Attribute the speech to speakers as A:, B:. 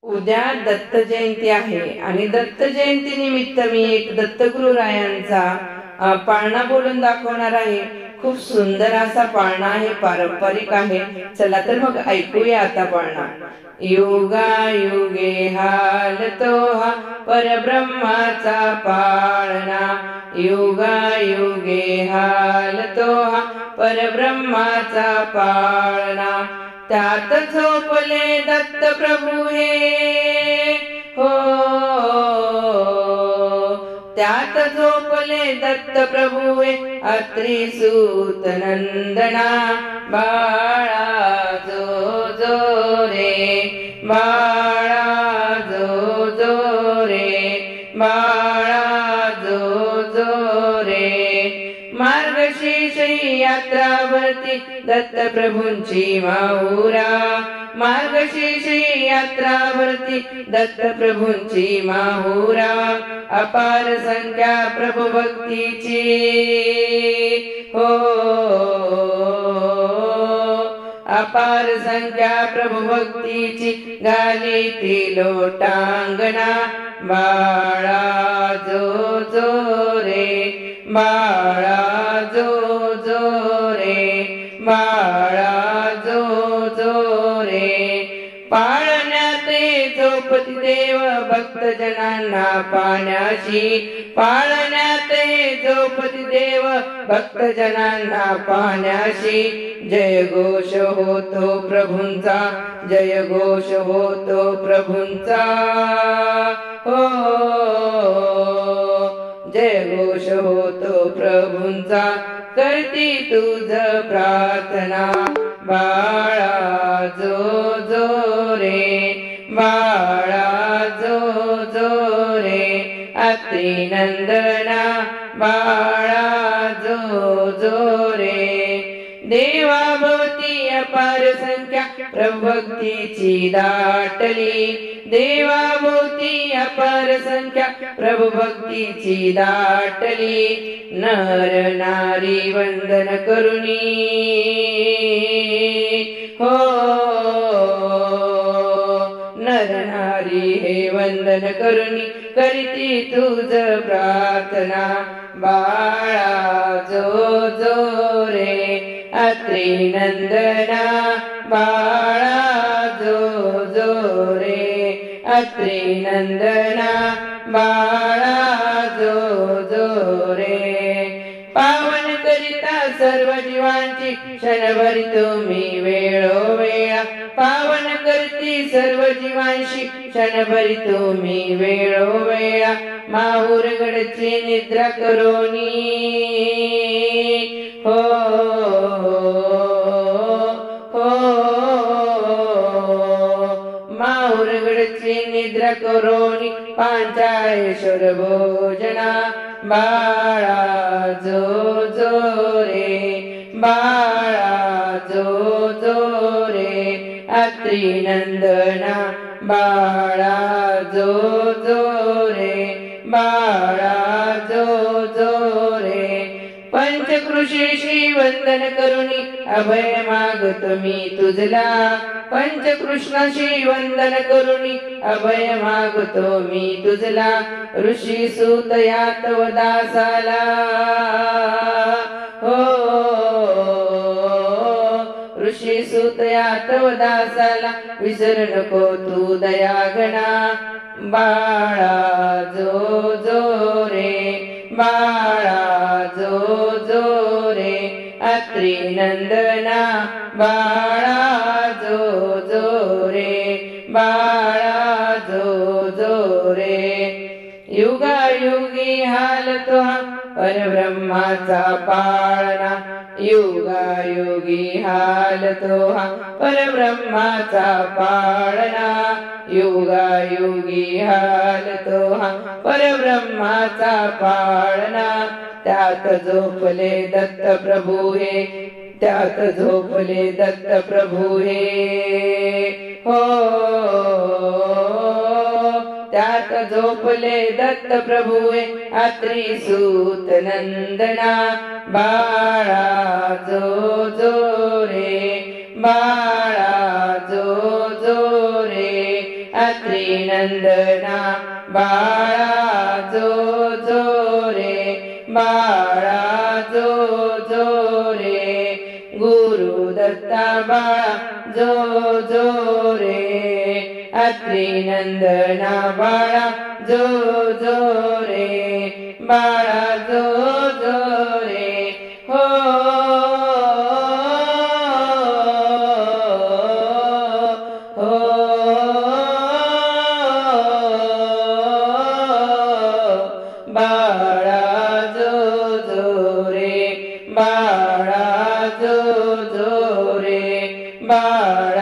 A: उद्या दत्त जयंती आहे आणि दत्त जयंती निमित्त मी एक दत्तगुरुरायांचा पाळणा बोलून दाखवणार आहे। खूप सुंदर असा पाळणा आहे, पारंपरिक आहे। चला तर मग ऐकूया आता पाळणा। युगा युगे हालतो हा परब्रह्माचा पाळणा, युगा युगे हालतो हा परब्रह्माचा पाळणा। त्यात झोपले दत्त प्रभू हे हो, त्यात झोपले दत्त प्रभू हे अत्रि सूत नंदना। बाळा जो जो रे, बाळा जो जो रे, बाळा जो जो रे। मार्गशीर्ष यात्रा भरती दत्त प्रभूंची माहुरा, मार्गशीर्ष यात्रा भरती दत्त प्रभूंची माहुरा। अपार संख्या प्रभु भक्तीची हो, अपार संख्या प्रभु भक्तीची गाली ती लोटांगणा। बाळा जो जो रे, बाळा जो जो रे, बाळा जो जो रे। पाळण्यात झोपती देव भक्त जनांना पाण्याशी, पाळण्यात झोपती देव भक्त जनांना पाण्याशी। जय घोष होतो प्रभूंचा, जय घोष होतो प्रभूंचा हो, जय घोष होतो प्रभूंचा। करती तुझ प्रार्थना बाळा जो जो रे, बाळा जो जो रे। अत्रि नंदना बाळा जो जो रे। देवाभोवती अपार संख्या प्रभु भक्तीची दाटली, देवाभोवती अपार संख्या प्रभु भक्तीची दाटली। नर नारी वंदन करुणी हो, नर नारी हे वंदन करुणी करीती तुझ प्रार्थना। बाळा जो जो रे, अत्रि नंदना बाळा जो जो रे, अत्रि नंदना बाळा जो जो रे। पावन करिता सर्व जीवांची क्षणभर तुम्ही वेळोवेळा, पावन करती सर्व जीवांशी क्षणभर तुम्ही वेळोवेळा। माहुरगडची निद्रा करोनी हो, हो माहुरगडची निद्रा करोनी पांचाळेश्वर भोजना। बाळा जो जो रे, बाळा जो जो रे। अत्रि नंदना बाळा जो जो रे, बाळा जो जो रे। पंचकृषीशी वंदन करुणी अभय मागतो मी तुझला, पंचकृष्णाशी वंदन करुणी अभय मागतो मी तुझला। ऋषी सूत यातव दासाला हो, ऋषी सूत यातव दासाला विसरू नको तू दयागणा। बाळा जो जो रे, बाळा जो जो रे। अत्रि नंदना बाळा जो जो रे, बाळा जो जो रे। युगायुगी हालतो हा परब्रह्माचा पाळणा, युगायुगी हालतो हा परब्रह्माचा पाळणा, युगायुगी हालतो हा परब्रह्माचा पाळणा। त्यात झोपले दत्त प्रभू हे, त्यात झोपले दत्त प्रभू हे हो, त्यात झोपले दत्त प्रभू हे अत्रि सूत नंदना। बाळा जो जो रे, बाळा जो जो रे। अत्री नंदना बाळा जो जो रे बाळा जो जो रे गुरु दत्ता बाळा जो जो रे अत्री नंदना बाळा जो जो रे बाळा जो जो रे हो बाळा जो जो रे बाळा जो जो रे बाळा